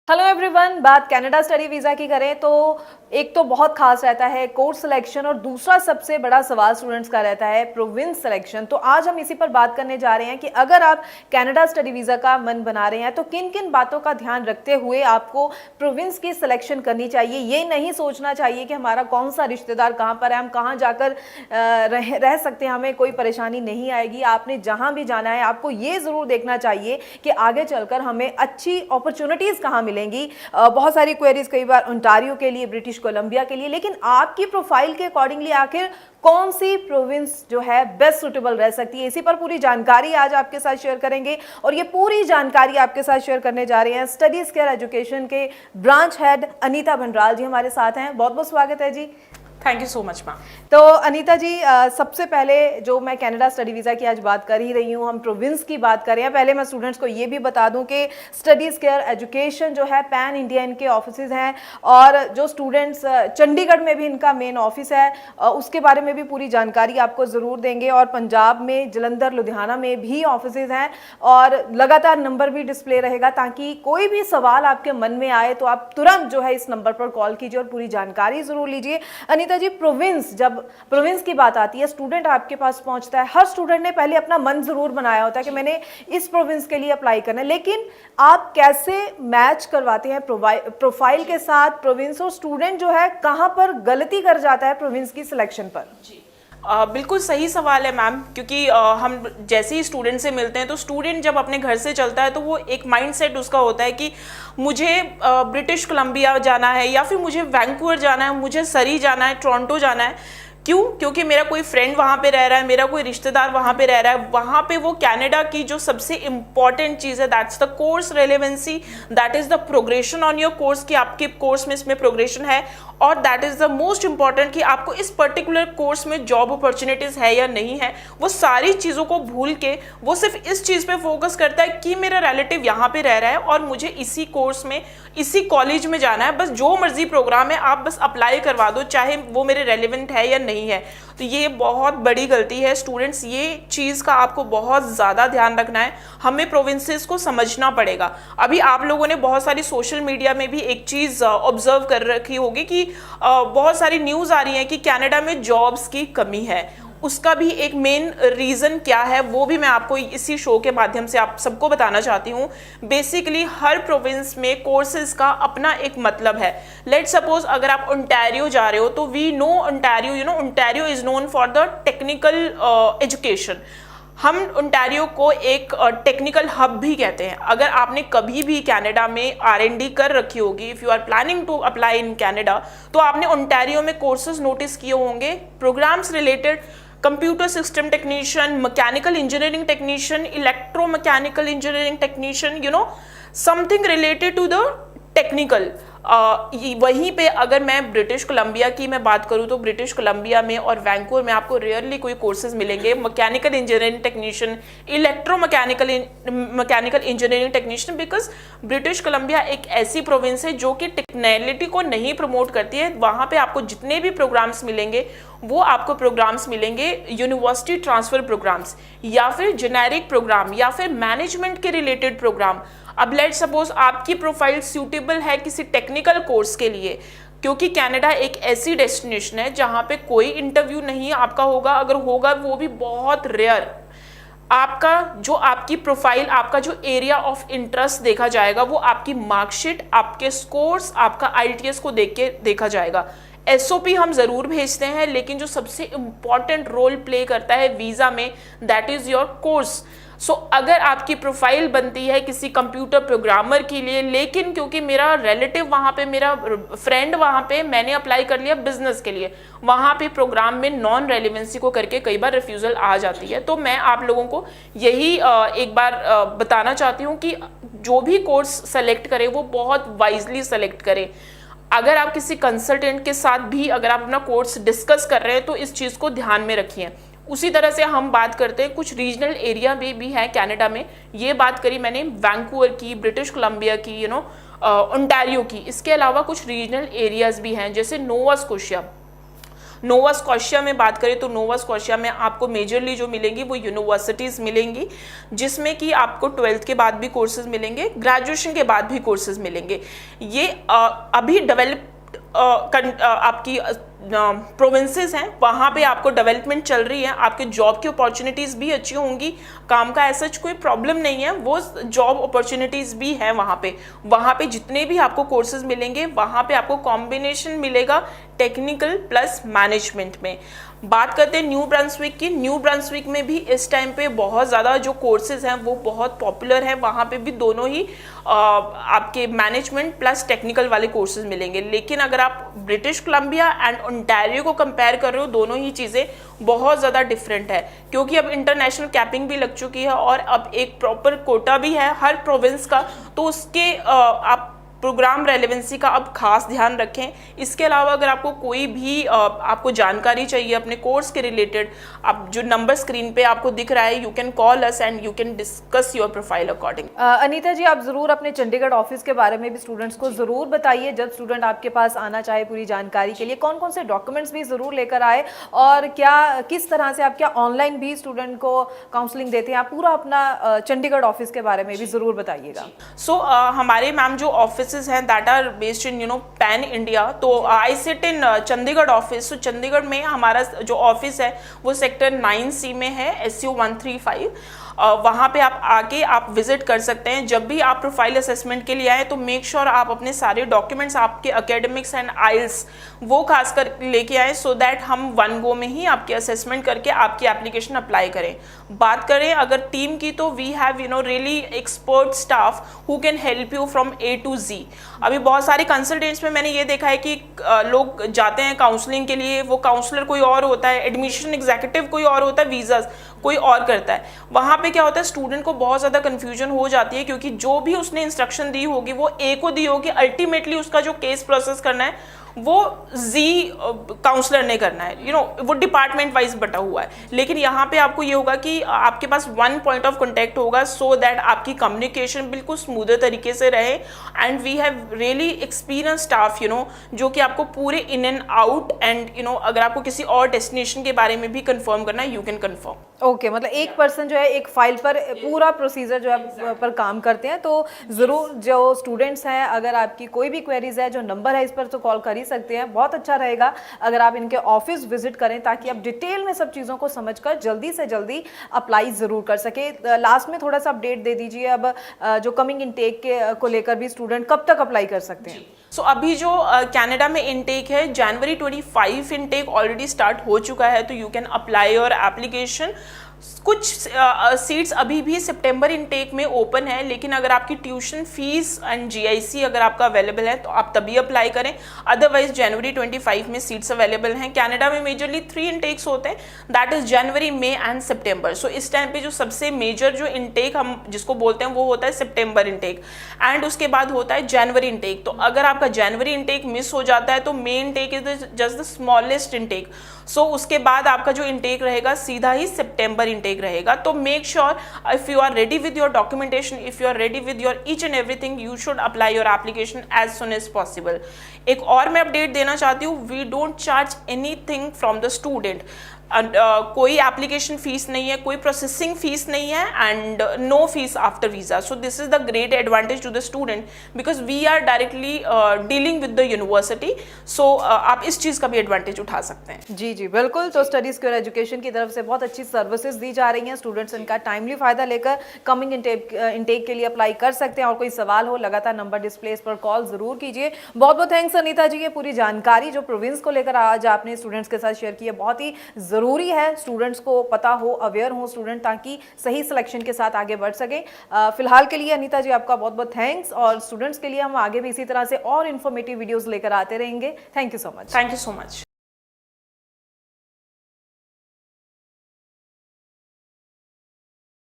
Hello everyone, बात Canada study visa की करें तो एक तो बहुत खास रहता है कोर्स सिलेक्शन और दूसरा सबसे बड़ा सवाल स्टूडेंट्स का रहता है प्रोविंस सिलेक्शन। तो आज हम इसी पर बात करने जा रहे हैं कि अगर आप कनाडा स्टडी वीज़ा का मन बना रहे हैं तो किन किन बातों का ध्यान रखते हुए आपको प्रोविंस की सिलेक्शन करनी चाहिए। ये नहीं सोचना चाहिए कि हमारा कौन सा रिश्तेदार कहाँ पर है, हम कहाँ जाकर रह सकते हैं, हमें कोई परेशानी नहीं आएगी। आपने जहाँ भी जाना है आपको ये ज़रूर देखना चाहिए कि आगे चलकर हमें अच्छी अपॉर्चुनिटीज़ कहाँ मिलेंगी। बहुत सारी क्वेरीज कई बार ओंटारियो के लिए, ब्रिटिश कोलंबिया के लिए, लेकिन आपकी प्रोफाइल के अकॉर्डिंगली आखिर कौन सी प्रोविंस जो है बेस्ट सुटेबल रह सकती है, इसी पर पूरी जानकारी आज आपके साथ शेयर करेंगे। और ये पूरी जानकारी आपके साथ शेयर करने जा रहे हैं स्टडीज केयर एजुकेशन के ब्रांच हेड अनीता भंडराल जी हमारे साथ हैं। बहुत बहुत स्वागत है जी। Thank you so much ma'am. तो अनीता जी, सबसे पहले जो मैं कनाडा स्टडी वीज़ा की आज बात कर ही रही हूँ, हम प्रोविंस की बात कर रहे हैं। पहले मैं स्टूडेंट्स को ये भी बता दूं कि स्टडीज़ केयर एजुकेशन जो है पैन इंडिया इनके ऑफिसेज हैं और जो स्टूडेंट्स चंडीगढ़ में भी इनका मेन ऑफिस है, उसके बारे में भी पूरी जानकारी आपको ज़रूर देंगे। और पंजाब में जलंधर, लुधियाना में भी ऑफिसेज हैं और लगातार नंबर भी डिस्प्ले रहेगा ताकि कोई भी सवाल आपके मन में आए तो आप तुरंत जो है इस नंबर पर कॉल कीजिए और पूरी जानकारी ज़रूर लीजिए। अनीता जी, प्रोविंस, जब प्रोविंस की बात आती है, स्टूडेंट आपके पास पहुंचता है, हर स्टूडेंट ने पहले अपना मन जरूर बनाया होता है कि मैंने इस प्रोविंस के लिए अप्लाई करना है, लेकिन आप कैसे मैच करवाते हैं प्रोफाइल के साथ प्रोविंस, और स्टूडेंट जो है कहां पर गलती कर जाता है प्रोविंस की सिलेक्शन पर? जी बिल्कुल सही सवाल है मैम, क्योंकि हम जैसे ही स्टूडेंट से मिलते हैं तो स्टूडेंट जब अपने घर से चलता है तो वो एक माइंडसेट उसका होता है कि मुझे ब्रिटिश कोलंबिया जाना है या फिर मुझे वैंकूवर जाना है, मुझे सरी जाना है, टोरंटो जाना है। क्यों? क्योंकि मेरा कोई फ्रेंड वहाँ पे रह रहा है, मेरा कोई रिश्तेदार वहाँ पे रह रहा है। वहाँ पे वो कनाडा की जो सबसे इम्पॉर्टेंट चीज़ है that's the course relevancy, that is the progression on your course, कि आपके कोर्स में इसमें प्रोग्रेशन है, और that is the most important कि आपको इस पर्टिकुलर कोर्स में जॉब अपॉर्चुनिटीज़ है या नहीं है। वो सारी चीज़ों को भूल के वो सिर्फ इस चीज़ पे फोकस करता है कि मेरा रिलेटिव यहाँ पे रह रहा है और मुझे इसी कोर्स में, इसी कॉलेज में जाना है, बस जो मर्जी प्रोग्राम है आप बस अप्लाई करवा दो, चाहे वो मेरे रेलिवेंट है या नहीं है। तो ये बहुत बड़ी गलती है स्टूडेंट्स, ये चीज़ का आपको बहुत ज़्यादा ध्यान रखना है। हमें प्रोविंसेस को समझना पड़ेगा। अभी आप लोगों ने बहुत सारी सोशल मीडिया में भी एक चीज़ ऑब्जर्व कर रखी होगी कि बहुत सारी न्यूज़ आ रही है कि कनाडा में जॉब्स की कमी है। उसका भी एक मेन रीज़न क्या है वो भी मैं आपको इसी शो के माध्यम से आप सबको बताना चाहती हूँ। बेसिकली हर प्रोविंस में कोर्सेज का अपना एक मतलब है। लेट सपोज अगर आप ओंटारियो जा रहे हो तो we know Ontario, you know Ontario is known for the technical education. हम ओंटारियो को एक टेक्निकल हब भी कहते हैं। अगर आपने कभी भी कनाडा में R&D कर रखी होगी, if you are planning to apply in Canada, तो आपने ओंटारियो में कोर्सेज नोटिस किए होंगे, programmes related computer system technician, mechanical engineering technician, electromechanical engineering technician, you know something related to the technical. वहीं पे अगर मैं ब्रिटिश कोलंबिया की मैं बात करूँ तो ब्रिटिश कोलंबिया में और वैंकूवर में आपको रेयरली कोई कोर्सेज मिलेंगे mechanical engineering technician, mechanical engineering technician, because British Columbia एक ऐसी प्रोविंस है जो कि टेक्नोलॉजी को नहीं प्रमोट करती है। वहाँ पे आपको जितने भी प्रोग्राम्स मिलेंगे वो आपको प्रोग्राम्स मिलेंगे यूनिवर्सिटी ट्रांसफर प्रोग्राम्स या फिर जेनेरिक प्रोग्राम या फिर मैनेजमेंट के रिलेटेड प्रोग्राम। अब लेट सपोज आपकी प्रोफाइल सूटेबल है किसी टेक्निकल कोर्स के लिए, क्योंकि कनाडा एक ऐसी डेस्टिनेशन है जहाँ पे कोई इंटरव्यू नहीं आपका होगा, अगर होगा वो भी बहुत रेयर। आपका जो आपकी प्रोफाइल, आपका जो एरिया ऑफ इंटरेस्ट देखा जाएगा वो आपकी मार्कशीट, आपके स्कोर्स, आपका IELTS को देख के देखा जाएगा। SOP हम ज़रूर भेजते हैं, लेकिन जो सबसे इम्पॉर्टेंट रोल प्ले करता है वीज़ा में दैट इज़ योर कोर्स। सो अगर आपकी प्रोफाइल बनती है किसी कंप्यूटर प्रोग्रामर के लिए, लेकिन क्योंकि मेरा रिलेटिव वहाँ पे, मेरा फ्रेंड वहाँ पे, मैंने अप्लाई कर लिया बिजनेस के लिए, वहाँ पे प्रोग्राम में नॉन रेलिवेंसी को करके कई बार रिफ्यूज़ल आ जाती है। तो मैं आप लोगों को यही एक बार बताना चाहती हूँ कि जो भी कोर्स सेलेक्ट करें वो बहुत वाइजली सेलेक्ट करें। अगर आप किसी कंसल्टेंट के साथ भी अगर आप अपना कोर्स डिस्कस कर रहे हैं तो इस चीज़ को ध्यान में रखिए। उसी तरह से हम बात करते हैं कुछ रीजनल एरिया में भी है कनाडा में। ये बात करी मैंने वैंकूवर की, ब्रिटिश कोलंबिया की, ओंटारियो की। इसके अलावा कुछ रीजनल एरियाज भी हैं जैसे नोवा स्कोशिया। नोवा स्कॉशिया में बात करें तो नोवा स्कॉशिया में आपको मेजरली जो मिलेंगी वो यूनिवर्सिटीज़ मिलेंगी, जिसमें कि आपको 12th के बाद भी कोर्सेज मिलेंगे, ग्रेजुएशन के बाद भी कोर्सेज मिलेंगे। ये अभी डेवलप्ड आपकी प्रोविंसेस हैं, वहाँ पे आपको डेवलपमेंट चल रही है, आपके जॉब की अपॉर्चुनिटीज़ भी अच्छी होंगी, काम का ऐसा कोई प्रॉब्लम नहीं है, वो जॉब अपॉर्चुनिटीज़ भी हैं वहाँ पे जितने भी आपको कोर्सेज मिलेंगे वहाँ पे आपको कॉम्बिनेशन मिलेगा टेक्निकल प्लस मैनेजमेंट में। बात करते हैं न्यू ब्रंसविक की। न्यू ब्रंसविक में भी इस टाइम पे बहुत ज़्यादा जो कोर्सेज हैं वो बहुत पॉपुलर हैं, वहाँ पे भी दोनों ही आपके मैनेजमेंट प्लस टेक्निकल वाले कोर्सेज मिलेंगे। लेकिन अगर आप ब्रिटिश कोलंबिया एंड ओंटारियो को कंपेयर कर रहे हो, दोनों ही चीज़ें बहुत ज़्यादा डिफरेंट है, क्योंकि अब इंटरनेशनल कैपिंग भी लग चुकी है और अब एक प्रॉपर कोटा भी है हर प्रोविंस का, तो उसके आप प्रोग्राम रेलेवेंसी का अब खास ध्यान रखें। इसके अलावा अगर आपको कोई भी आपको जानकारी चाहिए अपने कोर्स के रिलेटेड, आप जो नंबर स्क्रीन पे आपको दिख रहा है, you can call us and you can discuss your profile according. Anita ji, आप ज़रूर अपने चंडीगढ़ ऑफिस के बारे में भी स्टूडेंट्स को ज़रूर बताइए, जब स्टूडेंट आपके पास आना चाहे पूरी जानकारी के लिए कौन कौन से डॉक्यूमेंट्स भी ज़रूर लेकर आए, और क्या किस तरह से आप क्या ऑनलाइन भी स्टूडेंट को काउंसलिंग देते हैं, आप पूरा अपना चंडीगढ़ ऑफिस के बारे में भी ज़रूर बताइएगा। सो हमारे मैम जो ऑफिस हैं that are based in pan India, तो I sit in Chandigarh office. तो चंडीगढ़ में हमारा जो ऑफिस है वो सेक्टर 9C में है, SU 135। वहाँ पे आप आके आप विजिट कर सकते हैं। जब भी आप प्रोफाइल असेसमेंट के लिए आए तो मेक श्योर आप अपने सारे डॉक्यूमेंट्स, आपके एकेडमिक्स एंड आइल्स वो खास कर लेके आए, सो दैट हम वन गो में ही आपके असेसमेंट करके आपकी एप्लीकेशन अप्लाई करें। बात करें अगर टीम की, तो we have really expert staff who can help you from A to Z। अभी बहुत सारे कंसल्टेंट्स में मैंने ये देखा है कि लोग जाते हैं काउंसलिंग के लिए, वो काउंसलर कोई और होता है, एडमिशन एग्जीक्यूटिव कोई और होता है, वीज़ाज कोई और करता है। वहाँ पे क्या होता है, स्टूडेंट को बहुत ज़्यादा कन्फ्यूजन हो जाती है, क्योंकि जो भी उसने इंस्ट्रक्शन दी होगी वो A को दी होगी, अल्टीमेटली उसका जो केस प्रोसेस करना है वो Z काउंसलर ने करना है, वो डिपार्टमेंट वाइज बटा हुआ है। लेकिन यहाँ पे आपको ये होगा कि आपके पास वन पॉइंट ऑफ कॉन्टैक्ट होगा, सो दैट आपकी कम्युनिकेशन बिल्कुल स्मूदर तरीके से रहे। And we have really experience staff जो कि आपको पूरे इन एंड आउट एंड अगर आपको किसी और डेस्टिनेशन के बारे में भी कंफर्म करना है, यू कैन कंफर्म। ओके, मतलब एक पर्सन जो है एक फाइल पर पूरा प्रोसीजर जो है पर काम करते हैं। तो ज़रूर जो स्टूडेंट्स हैं, अगर आपकी कोई भी क्वेरीज है, जो नंबर है इस पर तो कॉल कर ही सकते हैं। बहुत अच्छा रहेगा अगर आप इनके ऑफिस विजिट करें, ताकि आप डिटेल में सब चीज़ों को समझकर जल्दी से जल्दी अप्लाई ज़रूर कर सके। लास्ट में थोड़ा सा अपडेट दे दीजिए, अब जो कमिंग इनटेक को लेकर भी स्टूडेंट कब तक अप्लाई कर सकते हैं? सो अभी जो कनाडा में इनटेक है, जनवरी 25 इनटेक ऑलरेडी स्टार्ट हो चुका है, तो you can apply your application. कुछ सीट्स अभी भी सितंबर इनटेक में ओपन है, लेकिन अगर आपकी ट्यूशन फीस एंड GIC अगर आपका अवेलेबल है तो आप तभी अप्लाई करें, अदरवाइज जनवरी 25 में सीट्स अवेलेबल हैं। कनाडा में मेजरली 3 इनटेक्स होते हैं, that is January, May and September. So इस टाइम पे जो सबसे मेजर जो इनटेक हम जिसको बोलते हैं वो होता है सितंबर इनटेक, एंड उसके बाद होता है जनवरी इनटेक। तो अगर आपका जनवरी इनटेक मिस हो जाता है तो May intake is just the smallest intake. So उसके बाद आपका जो इनटेक रहेगा सीधा ही सितंबर इनटेक रहेगा। तो make sure if you are ready with your documentation, if you are ready with your each and everything, you should apply your application as soon as possible. एक और मैं अपडेट देना चाहती हूँ, we don't charge anything from the student. कोई application fees नहीं है, कोई प्रोसेसिंग फीस नहीं है, and no fees after visa. So this is the great advantage to the student, because we are directly dealing with the university. So आप इस चीज़ का भी एडवांटेज उठा सकते हैं। जी जी बिल्कुल। तो स्टडी सिक्योर एजुकेशन की तरफ से बहुत अच्छी सर्विसेज दी जा रही हैं, स्टूडेंट्स इनका टाइमली फ़ायदा लेकर कमिंग इनटेक के लिए अप्लाई कर सकते हैं। और कोई सवाल हो, लगातार नंबर डिस्प्ले पर कॉल ज़रूर कीजिए। बहुत बहुत थैंक्स अनीता जी, ये पूरी जानकारी जो प्रोविंस को लेकर आज आपने स्टूडेंट्स के साथ शेयर की है, बहुत ही ज़रूरी है स्टूडेंट्स को पता हो, अवेयर हो स्टूडेंट, ताकि सही सिलेक्शन के साथ आगे बढ़ सके। फिलहाल के लिए अनीता जी आपका बहुत बहुत थैंक्स, और स्टूडेंट्स के लिए हम आगे भी इसी तरह से और इन्फॉर्मेटिव वीडियोस लेकर आते रहेंगे। Thank you so much. Thank you so much.